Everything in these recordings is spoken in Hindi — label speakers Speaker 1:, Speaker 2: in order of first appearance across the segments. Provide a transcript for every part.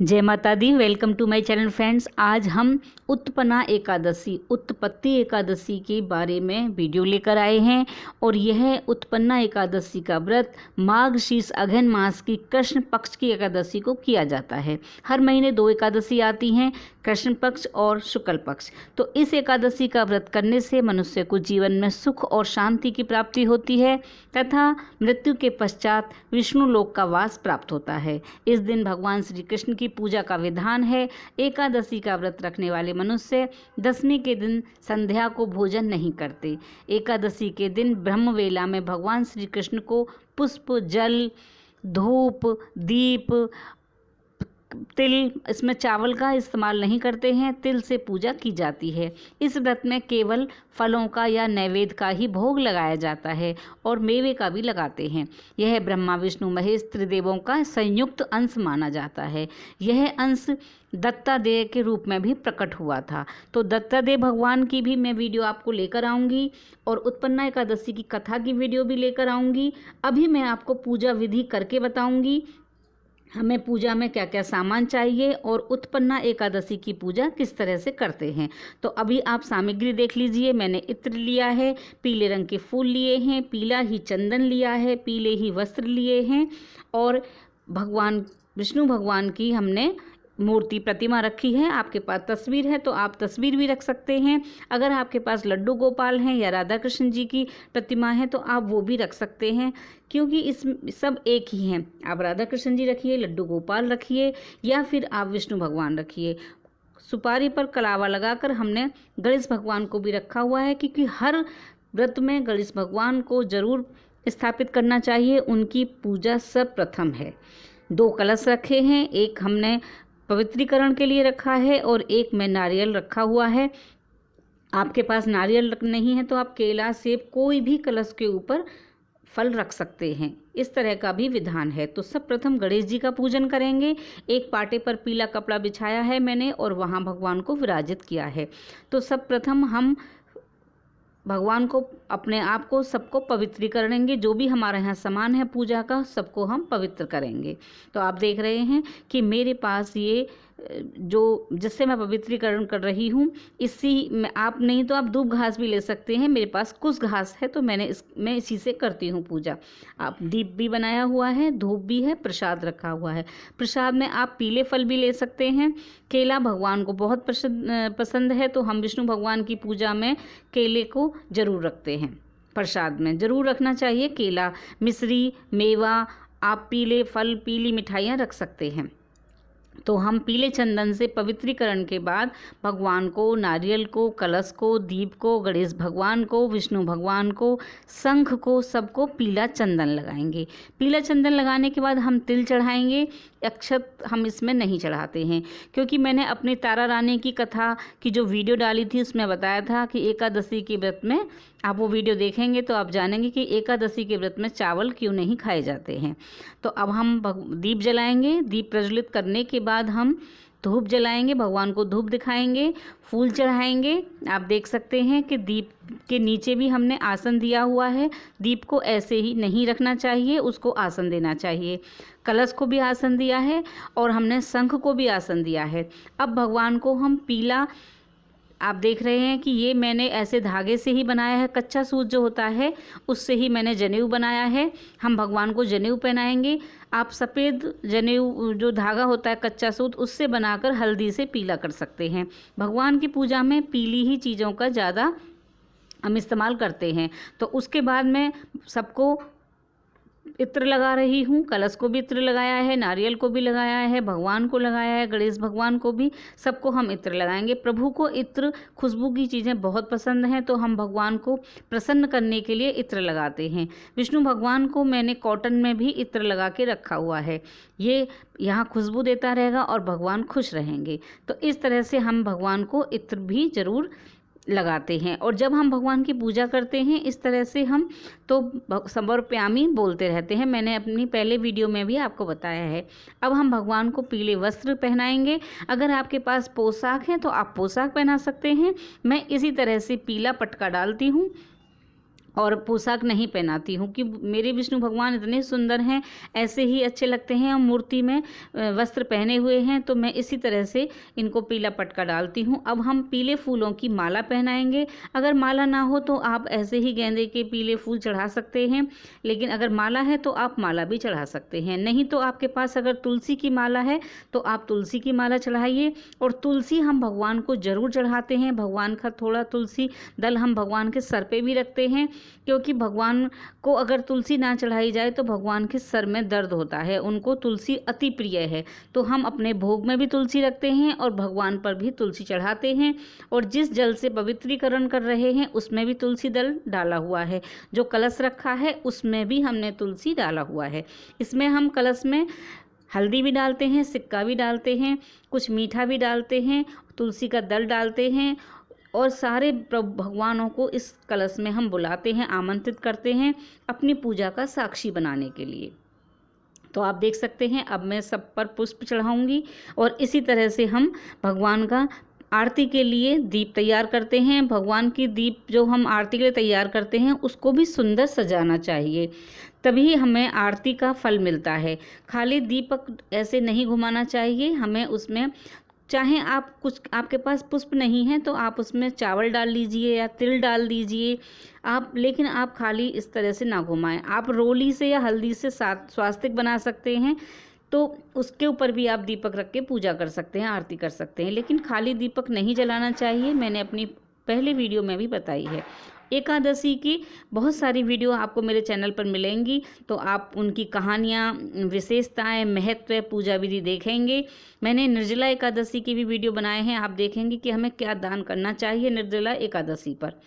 Speaker 1: जय माता दी। Welcome to my channel friends. आज हम उत्पन्ना एकादशी उत्पत्ति एकादशी के बारे में वीडियो लेकर आए हैं और यह उत्पन्ना एकादशी का व्रत माघ शीर्ष अगहन मास की कृष्ण पक्ष की एकादशी को किया जाता है। हर महीने 2 एकादशी आती हैं, कृष्ण पक्ष और शुक्ल पक्ष। तो इस एकादशी का व्रत करने से मनुष्य को जीवन में सुख और शांति की प्राप्ति होती है तथा मृत्यु के पश्चात विष्णु लोक का वास प्राप्त होता है। इस दिन भगवान श्री कृष्ण की पूजा का विधान है। एकादशी का व्रत रखने वाले मनुष्य दशमी के दिन संध्या को भोजन नहीं करते। एकादशी के दिन ब्रह्म वेला में भगवान श्री कृष्ण को पुष्प, जल, धूप, दीप, तिल, इसमें चावल का इस्तेमाल नहीं करते हैं, तिल से पूजा की जाती है। इस व्रत में केवल फलों का या नैवेद्य का ही भोग लगाया जाता है और मेवे का भी लगाते हैं। यह ब्रह्मा विष्णु महेश त्रिदेवों का संयुक्त अंश माना जाता है। यह अंश दत्तात्रेय के रूप में भी प्रकट हुआ था। तो दत्तात्रेय भगवान की भी मैं वीडियो आपको लेकर आऊँगी और उत्पन्ना एकादशी की कथा की वीडियो भी लेकर आऊँगी। अभी मैं आपको पूजा विधि करके बताऊँगी हमें पूजा में क्या क्या सामान चाहिए और उत्पन्ना एकादशी की पूजा किस तरह से करते हैं। तो अभी आप सामग्री देख लीजिए। मैंने इत्र लिया है, पीले रंग के फूल लिए हैं, पीला ही चंदन लिया है, पीले ही वस्त्र लिए हैं और भगवान विष्णु भगवान की हमने मूर्ति प्रतिमा रखी है। आपके पास तस्वीर है तो आप तस्वीर भी रख सकते हैं। अगर आपके पास लड्डू गोपाल हैं या राधा कृष्ण जी की प्रतिमा है तो आप वो भी रख सकते हैं, क्योंकि इस सब एक ही हैं। आप राधा कृष्ण जी रखिए, लड्डू गोपाल रखिए या फिर आप विष्णु भगवान रखिए। सुपारी पर कलावा लगाकर हमने गणेश भगवान को भी रखा हुआ है, क्योंकि हर व्रत में गणेश भगवान को जरूर स्थापित करना चाहिए। उनकी पूजा सर्वप्रथम है। 2 कलश रखे हैं, एक हमने पवित्रीकरण के लिए रखा है और एक में नारियल रखा हुआ है। आपके पास नारियल नहीं है तो आप केला, सेब, कोई भी कलश के ऊपर फल रख सकते हैं। इस तरह का भी विधान है। तो सब प्रथम गणेश जी का पूजन करेंगे। एक पाटे पर पीला कपड़ा बिछाया है मैंने और वहाँ भगवान को विराजित किया है। तो सब प्रथम हम भगवान को, अपने आप को, सबको पवित्र करेंगे। जो भी हमारे यहाँ सामान है पूजा का सबको हम पवित्र करेंगे। तो आप देख रहे हैं कि मेरे पास ये जो जिससे मैं पवित्रीकरण कर रही हूँ, इसी में आप नहीं तो आप दूब घास भी ले सकते हैं। मेरे पास कुछ घास है तो मैं इसी से करती हूँ पूजा। आप दीप भी बनाया हुआ है, धूप भी है, प्रसाद रखा हुआ है। प्रसाद में आप पीले फल भी ले सकते हैं। केला भगवान को बहुत पसंद है तो हम विष्णु भगवान की पूजा में केले को जरूर रखते हैं। प्रसाद में जरूर रखना चाहिए केला, मिश्री, मेवा। आप पीले फल, पीली मिठाइयाँ रख सकते हैं। तो हम पीले चंदन से पवित्रीकरण के बाद भगवान को, नारियल को, कलश को, दीप को, गणेश भगवान को, विष्णु भगवान को, शंख को, सबको पीला चंदन लगाएंगे। पीला चंदन लगाने के बाद हम तिल चढ़ाएंगे। अक्षत हम इसमें नहीं चढ़ाते हैं, क्योंकि मैंने अपनी तारा रानी की कथा की जो वीडियो डाली थी उसमें बताया था कि एकादशी के व्रत में, आप वो वीडियो देखेंगे तो आप जानेंगे कि एकादशी के व्रत में चावल क्यों नहीं खाए जाते हैं। तो अब हम दीप जलाएंगे। दीप प्रज्वलित करने के बाद हम धूप जलाएंगे, भगवान को धूप दिखाएंगे, फूल चढ़ाएंगे। आप देख सकते हैं कि दीप के नीचे भी हमने आसन दिया हुआ है। दीप को ऐसे ही नहीं रखना चाहिए, उसको आसन देना चाहिए। कलश को भी आसन दिया है और हमने शंख को भी आसन दिया है। अब भगवान को हम पीला, आप देख रहे हैं कि ये मैंने ऐसे धागे से ही बनाया है। कच्चा सूत जो होता है उससे ही मैंने जनेऊ बनाया है। हम भगवान को जनेऊ पहनाएंगे। आप सफ़ेद जनेऊ जो धागा होता है कच्चा सूत, उससे बनाकर हल्दी से पीला कर सकते हैं। भगवान की पूजा में पीली ही चीज़ों का ज़्यादा हम इस्तेमाल करते हैं। तो उसके बाद मैं सबको इत्र लगा रही हूँ। कलश को भी इत्र लगाया है, नारियल को भी लगाया है, भगवान को लगाया है, गणेश भगवान को भी, सबको हम इत्र लगाएंगे। प्रभु को इत्र, खुशबू की चीज़ें बहुत पसंद हैं तो हम भगवान को प्रसन्न करने के लिए इत्र लगाते हैं। विष्णु भगवान को मैंने कॉटन में भी इत्र लगा के रखा हुआ है। ये यहाँ खुशबू देता रहेगा और भगवान खुश रहेंगे। तो इस तरह से हम भगवान को इत्र भी ज़रूर लगाते हैं। और जब हम भगवान की पूजा करते हैं इस तरह से हम तो समर्पयामि बोलते रहते हैं। मैंने अपनी पहले वीडियो में भी आपको बताया है। अब हम भगवान को पीले वस्त्र पहनाएंगे। अगर आपके पास पोशाक है तो आप पोशाक पहना सकते हैं। मैं इसी तरह से पीला पटका डालती हूँ और पोशाक नहीं पहनाती हूँ कि मेरे विष्णु भगवान इतने सुंदर हैं, ऐसे ही अच्छे लगते हैं और मूर्ति में वस्त्र पहने हुए हैं, तो मैं इसी तरह से इनको पीला पटका डालती हूँ। अब हम पीले फूलों की माला पहनाएंगे। अगर माला ना हो तो आप ऐसे ही गेंदे के पीले फूल चढ़ा सकते हैं, लेकिन अगर माला है तो आप माला भी चढ़ा सकते हैं। नहीं तो आपके पास अगर तुलसी की माला है तो आप तुलसी की माला चढ़ाइए। और तुलसी हम भगवान को ज़रूर चढ़ाते हैं। भगवान का थोड़ा तुलसी दल हम भगवान के सर पे भी रखते हैं, क्योंकि भगवान को अगर तुलसी ना चढ़ाई जाए तो भगवान के सर में दर्द होता है, उनको तुलसी अति प्रिय है। तो हम अपने भोग में भी तुलसी रखते हैं और भगवान पर भी तुलसी चढ़ाते हैं। और जिस जल से पवित्रीकरण कर रहे हैं उसमें भी तुलसी दल डाला हुआ है। जो कलश रखा है उसमें भी हमने तुलसी डाला हुआ है। इसमें हम कलश में हल्दी भी डालते हैं, सिक्का भी डालते हैं, कुछ मीठा भी डालते हैं, तुलसी का दल डालते हैं और सारे भगवानों को इस कलश में हम बुलाते हैं, आमंत्रित करते हैं अपनी पूजा का साक्षी बनाने के लिए। तो आप देख सकते हैं अब मैं सब पर पुष्प चढ़ाऊंगी और इसी तरह से हम भगवान का आरती के लिए दीप तैयार करते हैं। भगवान की दीप जो हम आरती के लिए तैयार करते हैं उसको भी सुंदर सजाना चाहिए, तभी हमें आरती का फल मिलता है। खाली दीपक ऐसे नहीं घुमाना चाहिए, हमें उसमें चाहे आप कुछ आपके पास पुष्प नहीं है तो आप उसमें चावल डाल लीजिए या तिल डाल दीजिए आप, लेकिन आप खाली इस तरह से ना घुमाएं। आप रोली से या हल्दी से स्वास्तिक बना सकते हैं, तो उसके ऊपर भी आप दीपक रख के पूजा कर सकते हैं, आरती कर सकते हैं, लेकिन खाली दीपक नहीं जलाना चाहिए। मैंने अपनी पहले वीडियो में भी बताई है। एकादशी की बहुत सारी वीडियो आपको मेरे चैनल पर मिलेंगी, तो आप उनकी कहानियाँ, विशेषताएं, महत्व, पूजा विधि देखेंगे। मैंने निर्जला एकादशी की भी वीडियो बनाए हैं, आप देखेंगे कि हमें क्या दान करना चाहिए निर्जला एकादशी पर।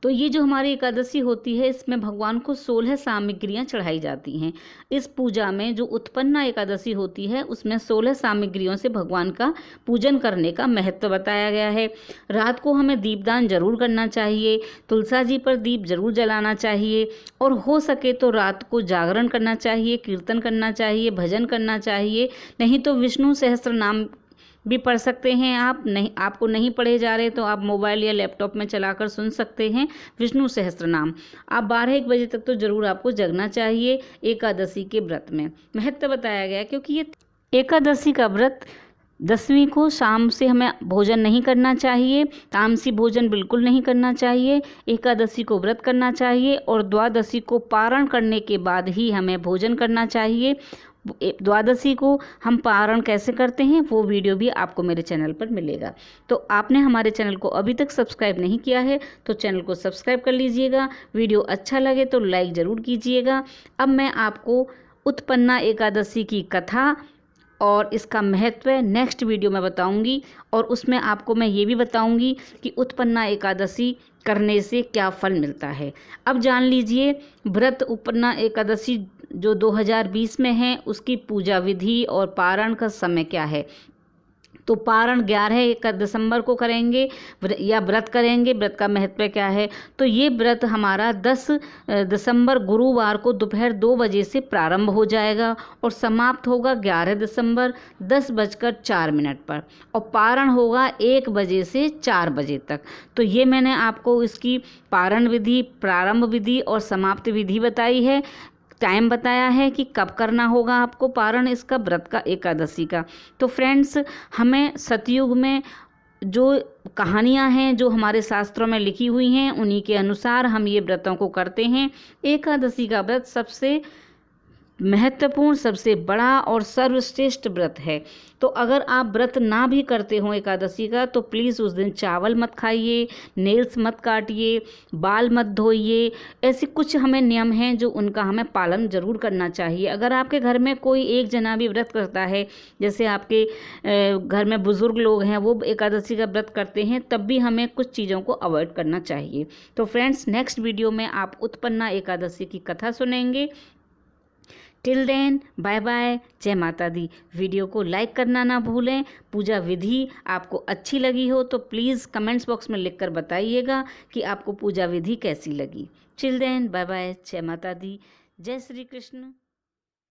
Speaker 1: तो ये जो हमारी एकादशी होती है इसमें भगवान को 16 सामग्रियाँ चढ़ाई जाती हैं। इस पूजा में जो उत्पन्ना एकादशी होती है उसमें 16 सामग्रियों से भगवान का पूजन करने का महत्व बताया गया है। रात को हमें दीपदान जरूर करना चाहिए, तुलसा जी पर दीप जरूर जलाना चाहिए और हो सके तो रात को जागरण करना चाहिए, कीर्तन करना चाहिए, भजन करना चाहिए। नहीं तो विष्णु सहस्त्र नाम भी पढ़ सकते हैं आप। नहीं, आपको नहीं पढ़े जा रहे तो आप मोबाइल या लैपटॉप में चलाकर सुन सकते हैं विष्णु सहस्त्र नाम। आप 12-1 बजे तक तो ज़रूर आपको जगना चाहिए एकादशी के व्रत में। महत्व बताया गया क्योंकि ये एकादशी का व्रत 10वीं को शाम से हमें भोजन नहीं करना चाहिए, तामसी भोजन बिल्कुल नहीं करना चाहिए। एकादशी को व्रत करना चाहिए और द्वादशी को पारण करने के बाद ही हमें भोजन करना चाहिए। द्वादशी को हम पारण कैसे करते हैं वो वीडियो भी आपको मेरे चैनल पर मिलेगा। तो आपने हमारे चैनल को अभी तक सब्सक्राइब नहीं किया है तो चैनल को सब्सक्राइब कर लीजिएगा। वीडियो अच्छा लगे तो लाइक ज़रूर कीजिएगा। अब मैं आपको उत्पन्ना एकादशी की कथा और इसका महत्व नेक्स्ट वीडियो में बताऊंगी और उसमें आपको मैं ये भी बताऊंगी कि उत्पन्ना एकादशी करने से क्या फल मिलता है। अब जान लीजिए व्रत उत्पन्ना एकादशी जो 2020 में है उसकी पूजा विधि और पारण का समय क्या है। तो पारण 11 दिसंबर को करेंगे या व्रत करेंगे। व्रत का महत्व क्या है, तो ये व्रत हमारा 10 दिसंबर गुरुवार को दोपहर 2 बजे से प्रारंभ हो जाएगा और समाप्त होगा 11 दिसंबर 10:04 पर और पारण होगा 1 बजे से 4 बजे तक। तो ये मैंने आपको इसकी पारण विधि, प्रारंभ विधि और समाप्ति विधि बताई है। टाइम बताया है कि कब करना होगा आपको पारण इसका, व्रत का, एकादशी का। तो फ्रेंड्स, हमें सतयुग में जो कहानियाँ हैं जो हमारे शास्त्रों में लिखी हुई हैं उन्हीं के अनुसार हम ये व्रतों को करते हैं। एकादशी का व्रत सबसे महत्वपूर्ण, सबसे बड़ा और सर्वश्रेष्ठ व्रत है। तो अगर आप व्रत ना भी करते हो एकादशी का तो प्लीज़ उस दिन चावल मत खाइए, नेल्स मत काटिए, बाल मत धोइए। ऐसे कुछ हमें नियम हैं जो उनका हमें पालन ज़रूर करना चाहिए। अगर आपके घर में कोई एक जना भी व्रत करता है, जैसे आपके घर में बुज़ुर्ग लोग हैं वो एकादशी का व्रत करते हैं, तब भी हमें कुछ चीज़ों को अवॉइड करना चाहिए। तो फ्रेंड्स, नेक्स्ट वीडियो में आप उत्पन्ना एकादशी की कथा सुनेंगे। टिल देन, बाय बाय, जय माता दी। वीडियो को लाइक करना ना भूलें। पूजा विधि आपको अच्छी लगी हो तो प्लीज़ कमेंट्स बॉक्स में लिखकर बताइएगा कि आपको पूजा विधि कैसी लगी। टिल देन, बाय बाय, जय माता दी, जय श्री कृष्ण।